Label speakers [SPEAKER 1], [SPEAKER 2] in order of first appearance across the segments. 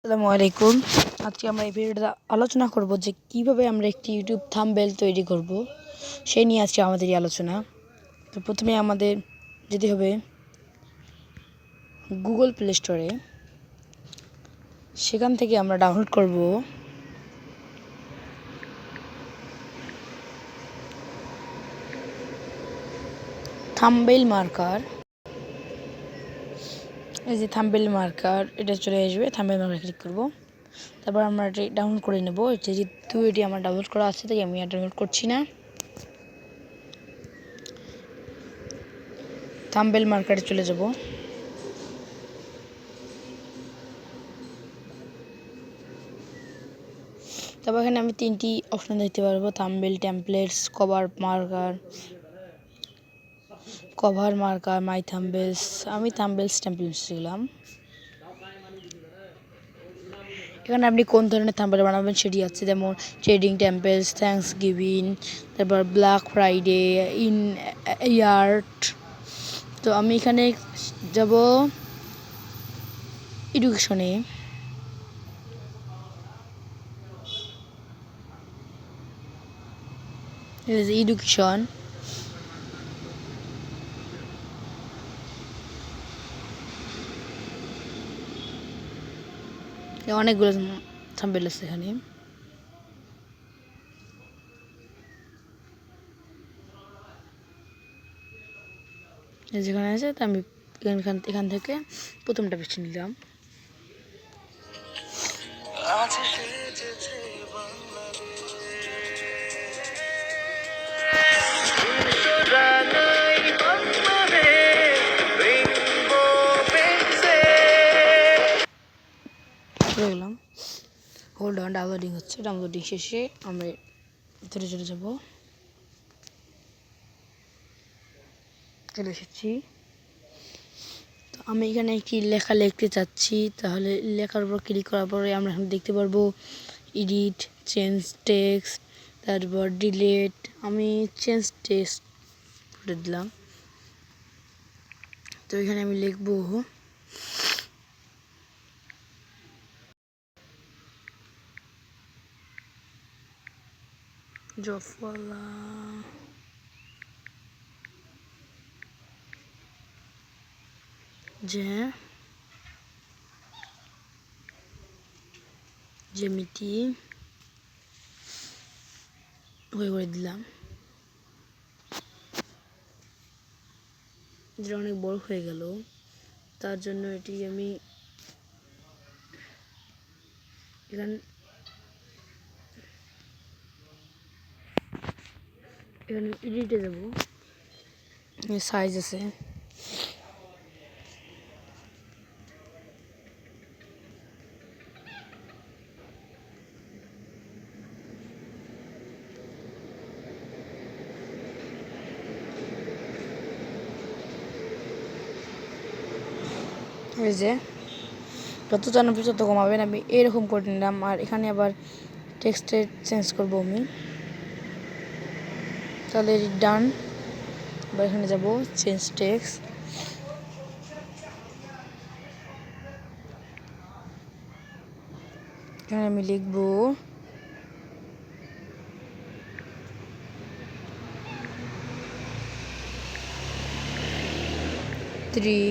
[SPEAKER 1] আসসালামু আলাইকুম। আজকে আমরা এই ভিডিওটা আলোচনা করব যে কিভাবে আমরা একটি ইউটিউব থাম্বনেল তৈরি করব, সেই নিয়ে আজকে আমাদের এই আলোচনা। তো প্রথমে আমাদের যেতে হবে গুগল প্লে স্টোরে। সেখান থেকে আমরা ডাউনলোড করব থাম্বনেল মার্কার। এই যে থাম্বনেল মার্কার, এটা চলে আসবে। থাম্বনেল মার্কার ক্লিক করব, তারপর আমরা এটি ডাউনলোড করে নেব। যেহেতু এটি আমার ডাউনলোড করা আছে তাই আমি আর ডাউনলোড করছি না। থাম্বনেল মার্কারে চলে যাব। তারপর এখানে আমি তিনটি অপশন দেখতে পারবো: থাম্বনেল, টেমপ্লেটস, কভার মার্কার, মাই থাম্বনেলস। আমি টেমপ্লেটস দিলাম। এখানে আপনি কোন ধরনের থাম্বনেল বানাবেন সেটি আছে, যেমন ট্রেডিং টেম্পেলস, থ্যাঙ্কস গিভিং, তারপর ব্ল্যাক ফ্রাইডে, ইন ইয়ার্ট। তো আমি এখানে যাব এডুকেশনে। এডুকেশন, অনেকগুলো থাম্বনেল আছে এখানে। যেখানে আছে তা আমি এখান থেকে প্রথমটা বেছে নিলাম। গেলাম, হোল্ড অন, ডাউনলোডিং হচ্ছে। ডাউনলোডিং শেষে আমরা ভিতরে চলে যাব। চলে এসেছি। তো আমি এখানে একটি লেখা লিখতে চাচ্ছি, তাহলে লেখার উপর ক্লিক করার পরে আমরা এখানে দেখতে পারবো এডিট, চেঞ্জ টেক্সট, তারপর ডিলিট। আমি চেঞ্জ টেক্সট করে দিলাম। তো এখানে আমি লিখবো জফলা জ্যামিতি করে দিলাম। যেটা অনেক বড় হয়ে গেল, তার জন্য এটি আমি এখানে এডিটে যাব। সাইজ আছে, এই যে যত চান তত কমাবেন। আমি এরকম করে নিলাম। আর এখানে আবার টেক্সটে চেঞ্জ করবো আমি, তাহলে ডান। আবার এখানে যাব চেঞ্জ টেক্সট। এখানে আমি লিখবো 3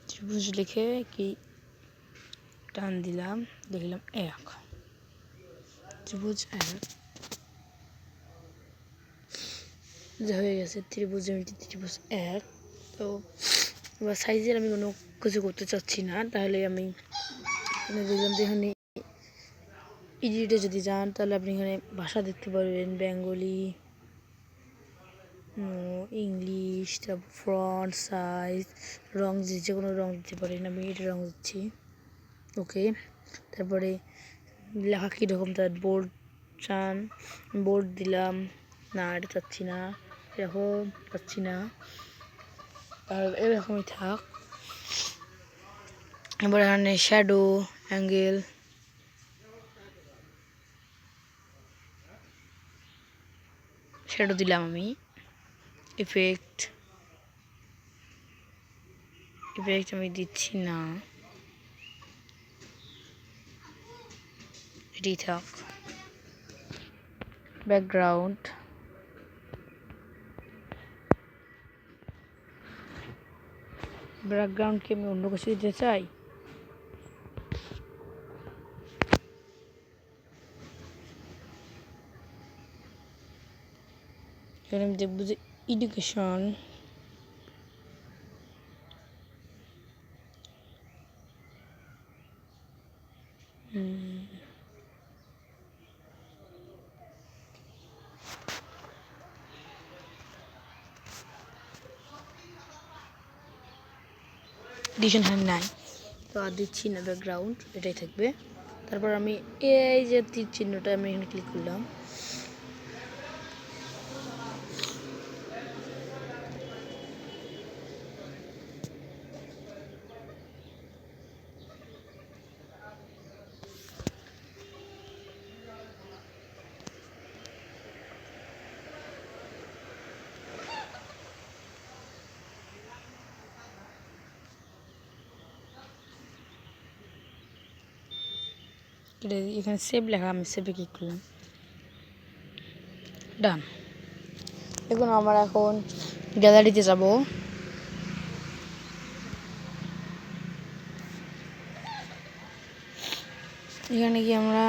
[SPEAKER 1] ত্রিভুজ লিখে কি টান দিলাম, লিখলাম 1 ত্রিভুজ 1। যা হয়ে গেছে ত্রিভুজ জ্যামিতি ত্রিভুজ 1। তো এবার সাইজের আমি কোনো কিছু করতে চাচ্ছি না, তাহলে আমি দেখলাম যে এখানে এডিটে যদি যান তাহলে আপনি এখানে ভাষা দেখতে পারবেন: বেঙ্গলি, ইংলিশ, তারপর ফন্ট সাইজ, রং, যে কোনো রং দিতে পারেন। আমি এটা রং দিচ্ছি, ওকে। তারপরে লেখা কীরকম, তার বোল্ড চান, বোল্ড দিলাম। না, এটা চাচ্ছি না, এরকম চাচ্ছি না, আর এরকমই থাক। এবার এখানে শ্যাডো, অ্যাঙ্গেল, শ্যাডো দিলাম আমি। ইফেক্ট আমি দিচ্ছি না, এটি থাক। ব্যাকগ্রাউন্ডকে আমি অন্য কিছু দিতে চাই। এখানে আমি দেখবো যে এডুকেশন, এডিশন হ্যান্ড নাই, তো আর দিচ্ছি না, ব্যাকগ্রাউন্ড এটাই থাকবে। তারপর আমি এই যে তীর চিহ্নটা আমি এখানে ক্লিক করলাম, এখানে সেভ লেখা, আমি সেভে ক্লিক করলাম, ডান। দেখুন আমরা এখন গ্যালারিতে যাব। এখানে গিয়ে আমরা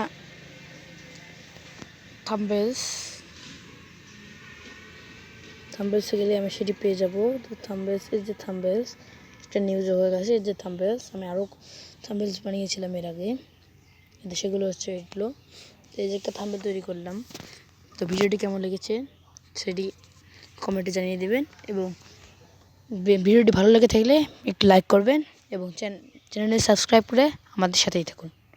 [SPEAKER 1] থাম্বনেলসে গেলে আমি সেটি পেয়ে যাব। তো থাম্বনেলসের যে থাম্বনেলস, একটা নিউজ হয়ে গেছে, যে থাম্বনেলস আমি আরও থাম্বনেলস বানিয়েছিলাম এর আগে, কিন্তু সেগুলো হচ্ছে এগুলো। তো এই যে একটা থাম্বনেল তৈরি করলাম। তো ভিডিওটি কেমন লেগেছে সেটি কমেন্টে জানিয়ে দেবেন, এবং ভিডিওটি ভালো লেগে থাকলে একটু লাইক করবেন, এবং চ্যানেলে সাবস্ক্রাইব করে আমাদের সাথেই থাকুন।